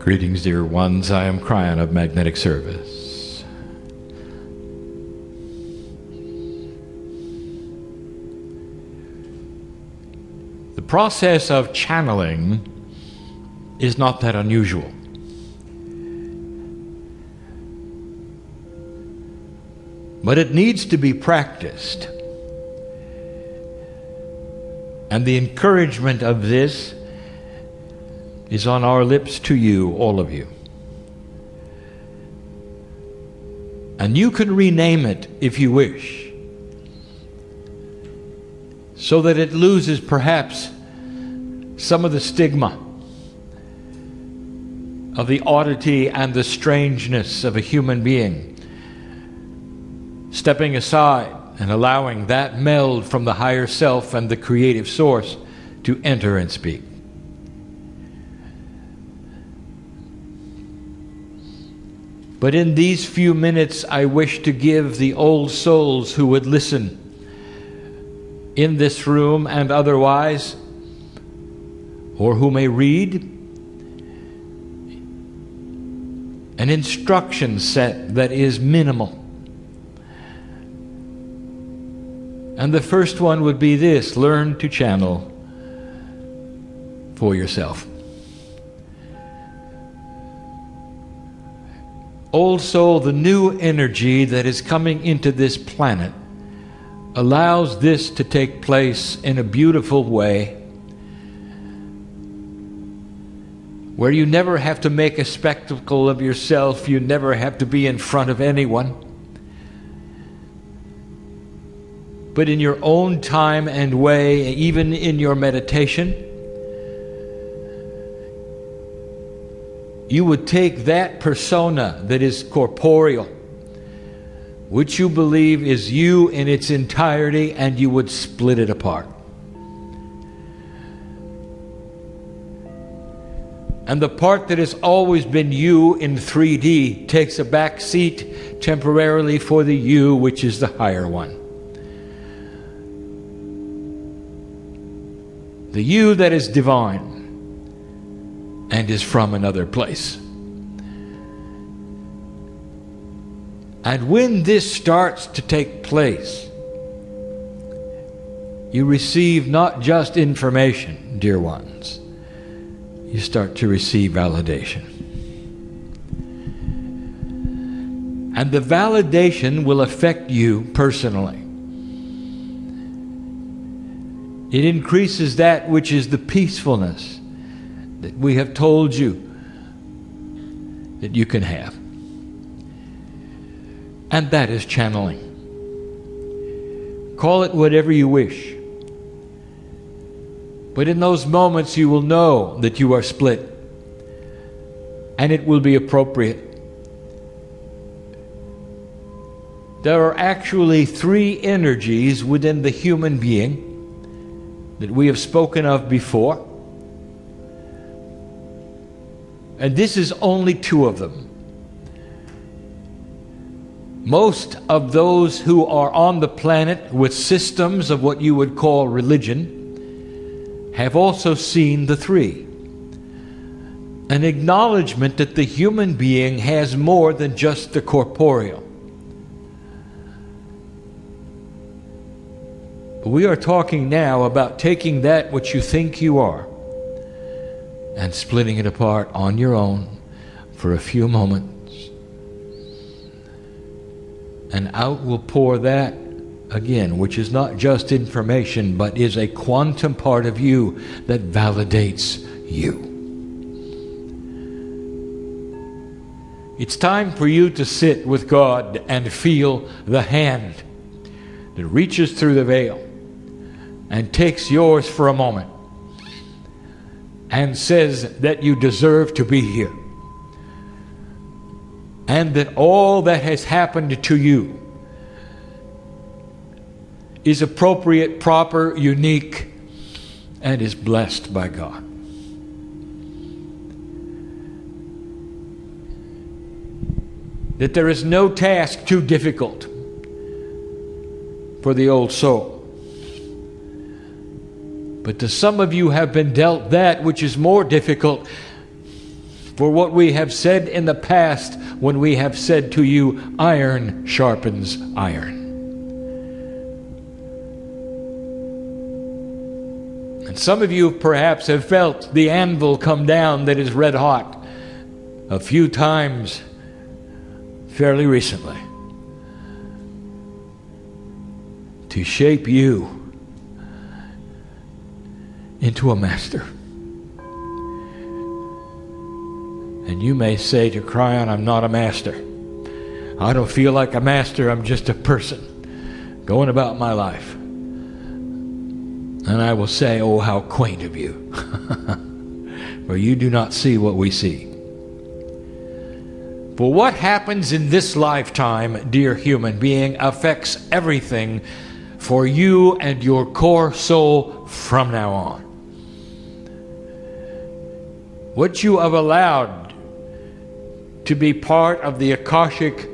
Greetings, dear ones. I am Kryon of Magnetic Service. The process of channeling is not that unusual. But it needs to be practiced. And the encouragement of this is on our lips to you, all of you. And you can rename it if you wish, so that it loses perhaps some of the stigma of the oddity and the strangeness of a human being, stepping aside and allowing that meld from the higher self and the creative source to enter and speak. But in these few minutes, I wish to give the old souls who would listen in this room and otherwise, or who may read, an instruction set that is minimal. And the first one would be this: learn to channel for yourself. Also, the new energy that is coming into this planet allows this to take place in a beautiful way, where you never have to make a spectacle of yourself, you never have to be in front of anyone, but in your own time and way, even in your meditation, you would take that persona that is corporeal, which you believe is you in its entirety, and you would split it apart. And the part that has always been you in 3D takes a back seat temporarily for the you, which is the higher one. The you that is divine and is from another place. And when this starts to take place, you receive not just information, dear ones, you start to receive validation. And the validation will affect you personally. It increases that which is the peacefulness that we have told you that you can have. And that is channeling. Call it whatever you wish. But in those moments you will know that you are split, and it will be appropriate. There are actually 3 energies within the human being that we have spoken of before. And this is only 2 of them. Most of those who are on the planet with systems of what you would call religion have also seen the 3. An acknowledgement that the human being has more than just the corporeal. But we are talking now about taking that which you think you are and splitting it apart on your own for a few moments. And out will pour that again, which is not just information, but is a quantum part of you that validates you. It's time for you to sit with God and feel the hand that reaches through the veil and takes yours for a moment and says that you deserve to be here, and that all that has happened to you is appropriate, proper, unique, and is blessed by God. That there is no task too difficult for the old soul. But to some of you have been dealt that which is more difficult for what we have said in the past when we have said to you, iron sharpens iron. And some of you perhaps have felt the anvil come down that is red hot a few times fairly recently to shape you into a master. And you may say to Kryon, I'm not a master. I don't feel like a master. I'm just a person going about my life. And I will say, oh, how quaint of you. For you do not see what we see. For what happens in this lifetime, dear human being, affects everything for you and your core soul from now on. What you have allowed to be part of the Akashic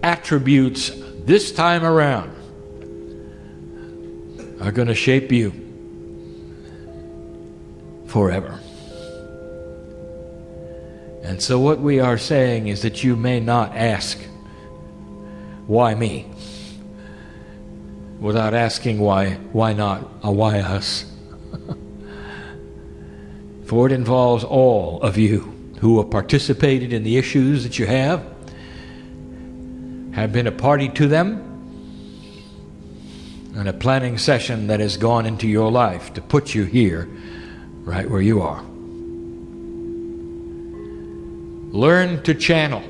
attributes this time around are going to shape you forever. And so what we are saying is that you may not ask, why me? Without asking why not, or why us? For it involves all of you who have participated in the issues that you have been a party to them, and a planning session that has gone into your life to put you here, right where you are. Learn to channel.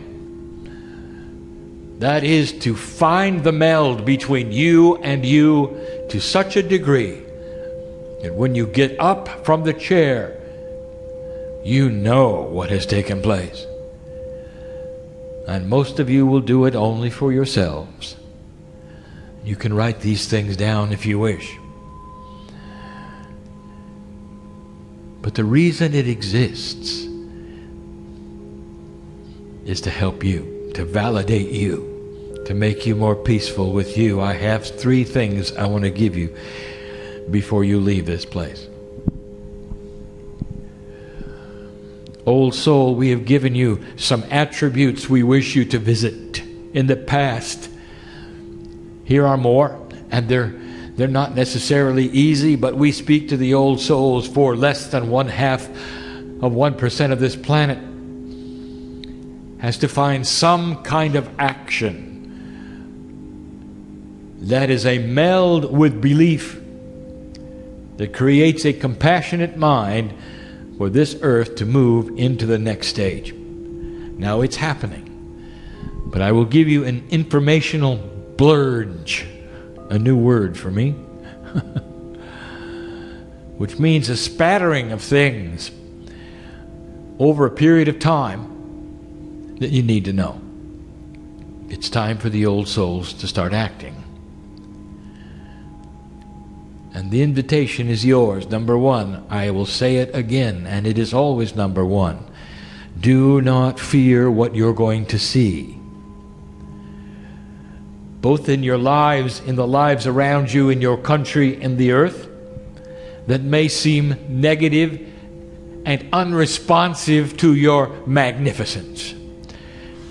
That is to find the meld between you and you to such a degree that when you get up from the chair, you know what has taken place. And most of you will do it only for yourselves. You can write these things down if you wish. But the reason it exists is to help you, to validate you, to make you more peaceful with you. I have 3 things I want to give you before you leave this place. Old soul, we have given you some attributes we wish you to visit in the past. Here are more, and they're not necessarily easy, but we speak to the old souls for less than 1/2% of this planet has to find some kind of action that is a meld with belief that creates a compassionate mind for this earth to move into the next stage. Now it's happening, but I will give you an informational blurge, a new word for me, which means a spattering of things over a period of time that you need to know. It's time for the old souls to start acting. And the invitation is yours. Number 1, I will say it again, and it is always number 1. Do not fear what you're going to see. Both in your lives, in the lives around you, in your country, in the earth, that may seem negative and unresponsive to your magnificence.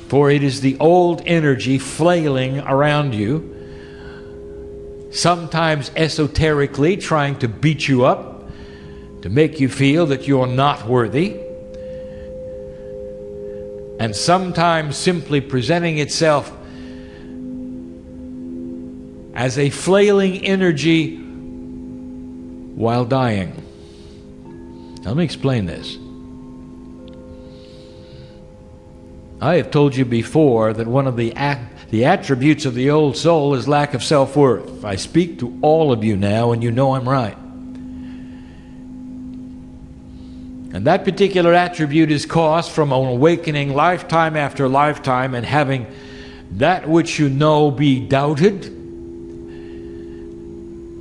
For it is the old energy flailing around you, sometimes esoterically trying to beat you up, to make you feel that you're not worthy, and sometimes simply presenting itself as a flailing energy while dying. Let me explain this. I have told you before that one of the attributes of the old soul is lack of self-worth. I speak to all of you now, and you know I'm right. And that particular attribute is caused from an awakening lifetime after lifetime and having that which you know be doubted,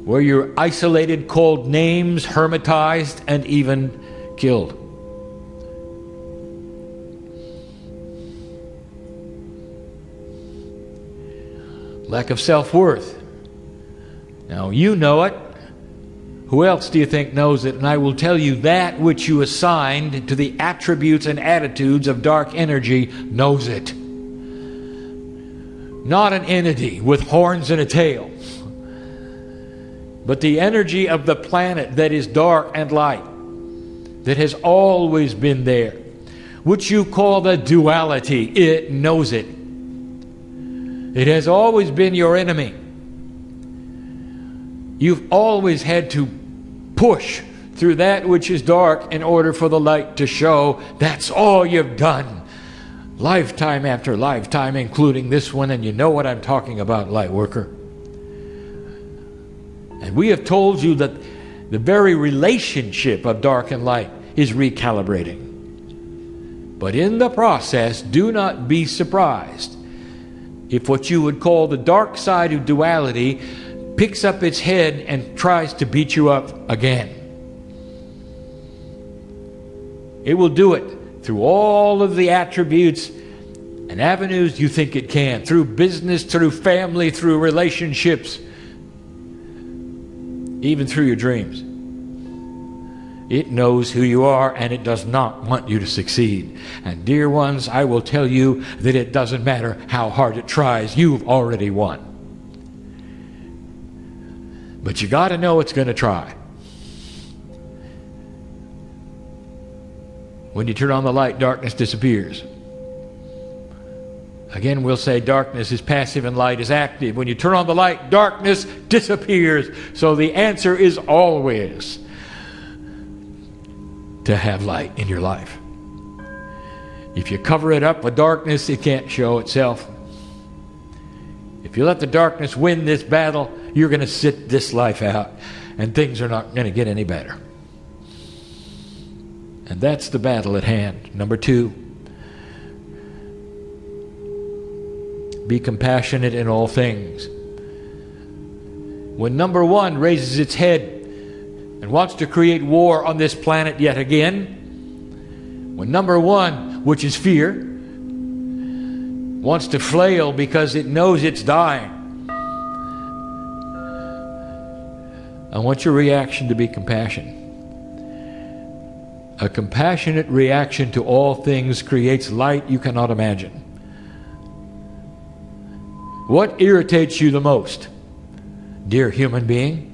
where you're isolated, called names, hermitized, and even killed. Lack of self-worth. Now you know it. Who else do you think knows it? And I will tell you, that which you assigned to the attributes and attitudes of dark energy knows it. Not an entity with horns and a tail, but the energy of the planet that is dark and light, that has always been there, which you call the duality. It knows it. It has always been your enemy. You've always had to push through that which is dark in order for the light to show. That's all you've done, lifetime after lifetime, including this one, and you know what I'm talking about, light worker. And we have told you that the very relationship of dark and light is recalibrating. But in the process, do not be surprised if what you would call the dark side of duality picks up its head and tries to beat you up again. It will do it through all of the attributes and avenues you think it can, through business, through family, through relationships, even through your dreams. It knows who you are, and it does not want you to succeed. And dear ones, I will tell you that it doesn't matter how hard it tries. You've already won. But you got to know it's going to try. When you turn on the light, darkness disappears. Again, we'll say darkness is passive and light is active. When you turn on the light, darkness disappears. So the answer is always to have light in your life. If you cover it up with darkness, it can't show itself. If you let the darkness win this battle, you're going to sit this life out, and things are not going to get any better. And that's the battle at hand. Number 2, be compassionate in all things. When number 1 raises its head and wants to create war on this planet yet again, when number 1, which is fear, wants to flail because it knows it's dying, I want your reaction to be compassion. A compassionate reaction to all things creates light you cannot imagine. What irritates you the most, dear human being?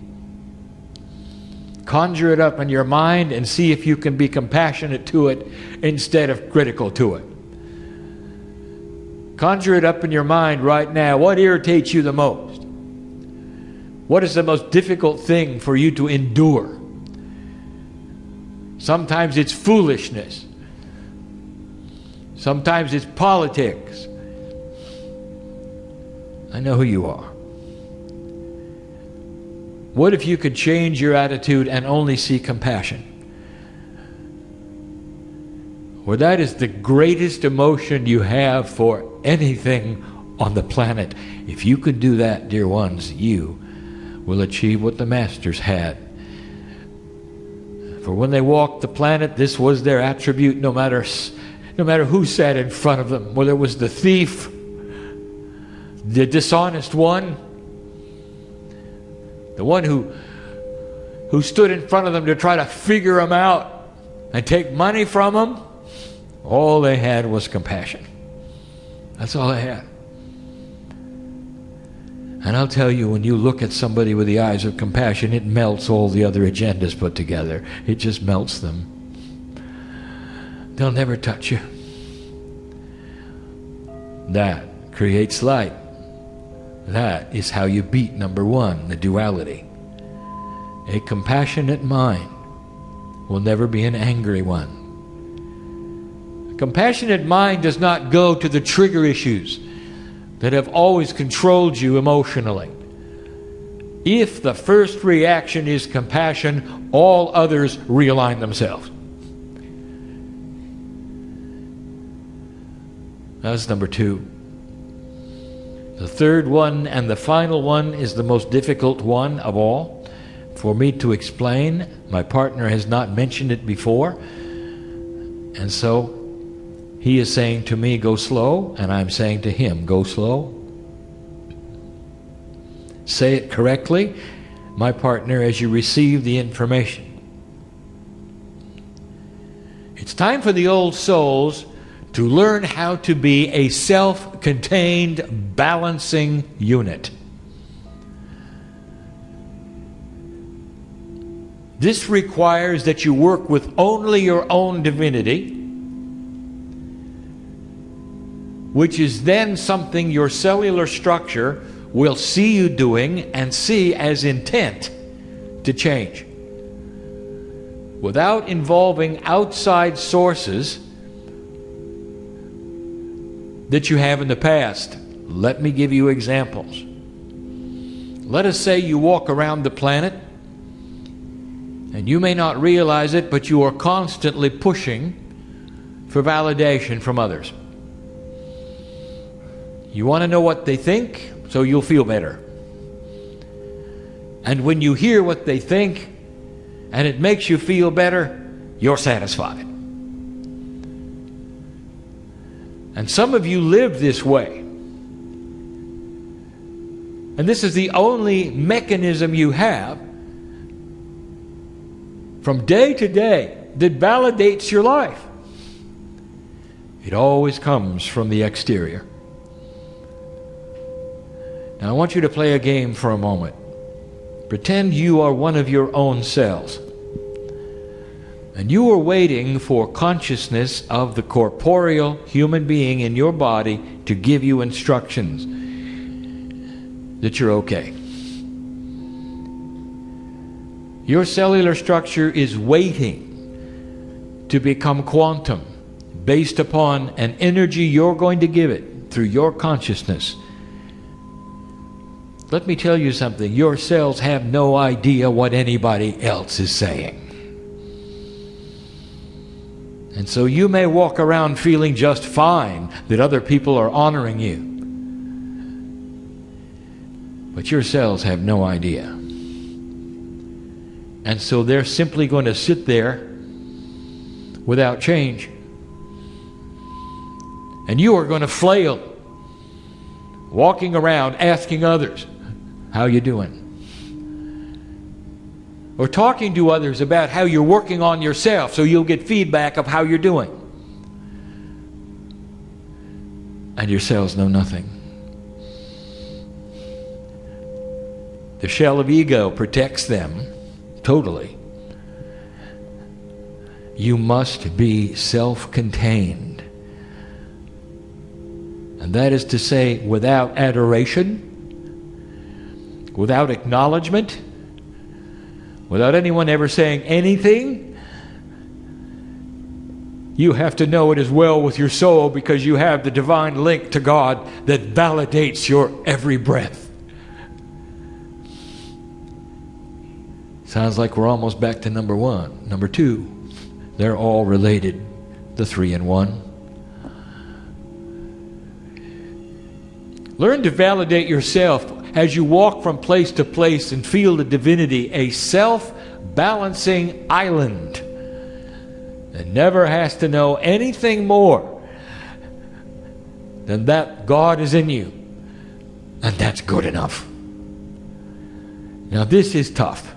Conjure it up in your mind and see if you can be compassionate to it instead of critical to it. Conjure it up in your mind right now. What irritates you the most? What is the most difficult thing for you to endure? Sometimes it's foolishness. Sometimes it's politics. I know who you are. What if you could change your attitude and only see compassion? Well, that is the greatest emotion you have for anything on the planet. If you could do that, dear ones, you will achieve what the masters had. For when they walked the planet, this was their attribute, no matter who sat in front of them, whether it was the thief, the dishonest one, the one who stood in front of them to try to figure them out and take money from them. All they had was compassion. That's all they had. And I'll tell you, when you look at somebody with the eyes of compassion, it melts all the other agendas put together. It just melts them. They'll never touch you. That creates light. That is how you beat number 1, the duality. A compassionate mind will never be an angry one. A compassionate mind does not go to the trigger issues that have always controlled you emotionally. If the first reaction is compassion, all others realign themselves. That's number 2. The third one and the final one is the most difficult one of all for me to explain. My partner has not mentioned it before, and so he is saying to me, go slow, and I'm saying to him, go slow. Say it correctly, my partner, as you receive the information. It's time for the old souls to learn how to be a self-contained, balancing unit. This requires that you work with only your own divinity, which is then something your cellular structure will see you doing and see as intent to change. Without involving outside sources that you have in the past. Let me give you examples. Let us say you walk around the planet, and you may not realize it, but you are constantly pushing for validation from others. You want to know what they think, so you'll feel better. And when you hear what they think, and it makes you feel better, you're satisfied. And some of you live this way. And this is the only mechanism you have from day to day that validates your life. It always comes from the exterior. Now I want you to play a game for a moment. Pretend you are one of your own cells. And you are waiting for consciousness of the corporeal human being in your body to give you instructions that you're okay. Your cellular structure is waiting to become quantum based upon an energy you're going to give it through your consciousness. Let me tell you something. Your cells have no idea what anybody else is saying. And so you may walk around feeling just fine that other people are honoring you. But your cells have no idea. And so they're simply going to sit there without change. And you are going to flail, walking around asking others, how you doing? Or talking to others about how you're working on yourself so you'll get feedback of how you're doing. And your cells know nothing. The shell of ego protects them totally. You must be self-contained. And that is to say, without adoration, without acknowledgement, without anyone ever saying anything. You have to know it is well with your soul because you have the divine link to God that validates your every breath. Sounds like we're almost back to number one. Number two, they're all related, the three in one. Learn to validate yourself as you walk from place to place and feel the divinity, a self-balancing island that never has to know anything more than that God is in you, and that's good enough. Now this is tough.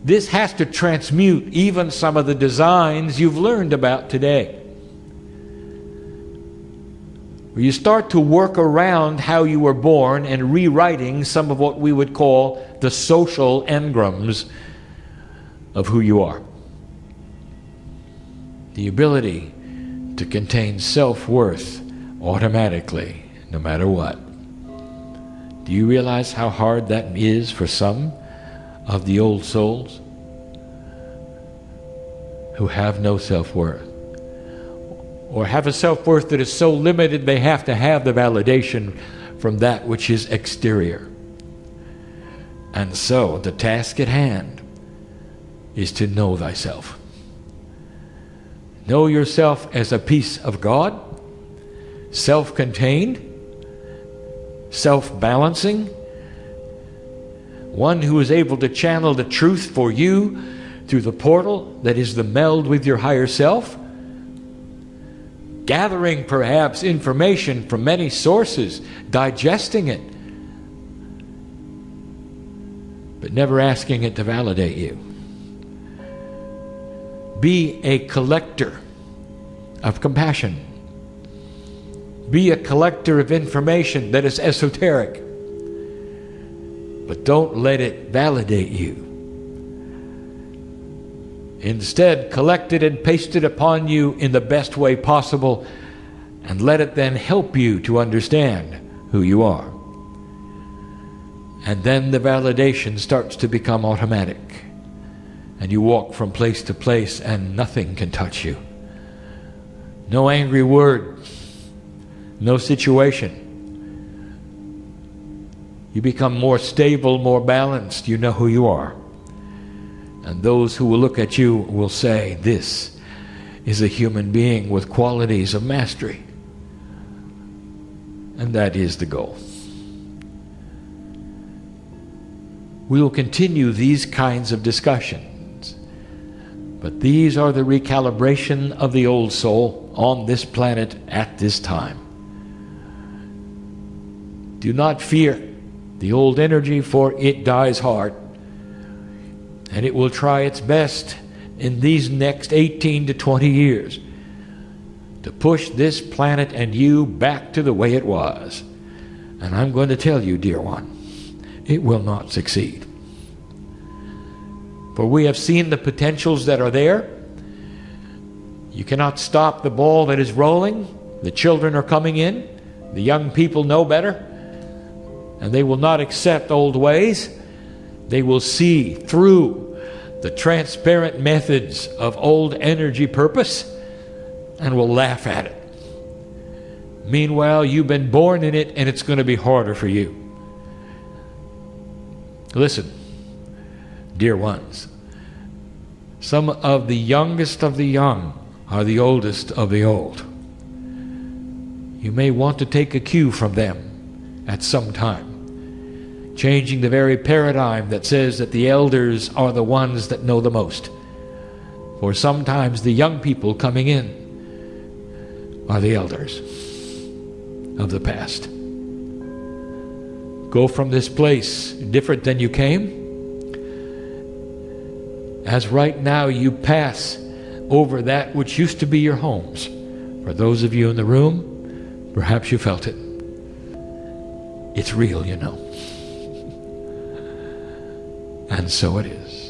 This has to transmute even some of the designs you've learned about today. Where you start to work around how you were born and rewriting some of what we would call the social engrams of who you are. The ability to contain self-worth automatically, no matter what. Do you realize how hard that is for some of the old souls who have no self-worth? Or have a self-worth that is so limited they have to have the validation from that which is exterior. And so the task at hand is to know thyself. Know yourself as a piece of God, self-contained, self-balancing, one who is able to channel the truth for you through the portal that is the meld with your higher self, gathering perhaps information from many sources, digesting it, but never asking it to validate you. Be a collector of compassion. Be a collector of information that is esoteric, but don't let it validate you. Instead, collect it and paste it upon you in the best way possible, and let it then help you to understand who you are. And then the validation starts to become automatic, and you walk from place to place and nothing can touch you. No angry word, no situation. You become more stable, more balanced. You know who you are. And those who will look at you will say, this is a human being with qualities of mastery. And that is the goal. We will continue these kinds of discussions, but these are the recalibration of the old soul on this planet at this time. Do not fear the old energy, for it dies hard, and it will try its best in these next 18 to 20 years to push this planet and you back to the way it was. And I'm going to tell you, dear one, it will not succeed. For we have seen the potentials that are there. You cannot stop the ball that is rolling. The children are coming in. The young people know better. And they will not accept old ways. They will see through the transparent methods of old energy purpose and will laugh at it. Meanwhile, you've been born in it, and it's going to be harder for you. Listen, dear ones, some of the youngest of the young are the oldest of the old. You may want to take a cue from them at some time, changing the very paradigm that says that the elders are the ones that know the most. For sometimes the young people coming in are the elders of the past. Go from this place different than you came, as right now you pass over that which used to be your homes. For those of you in the room, perhaps you felt it. It's real, you know. And so it is.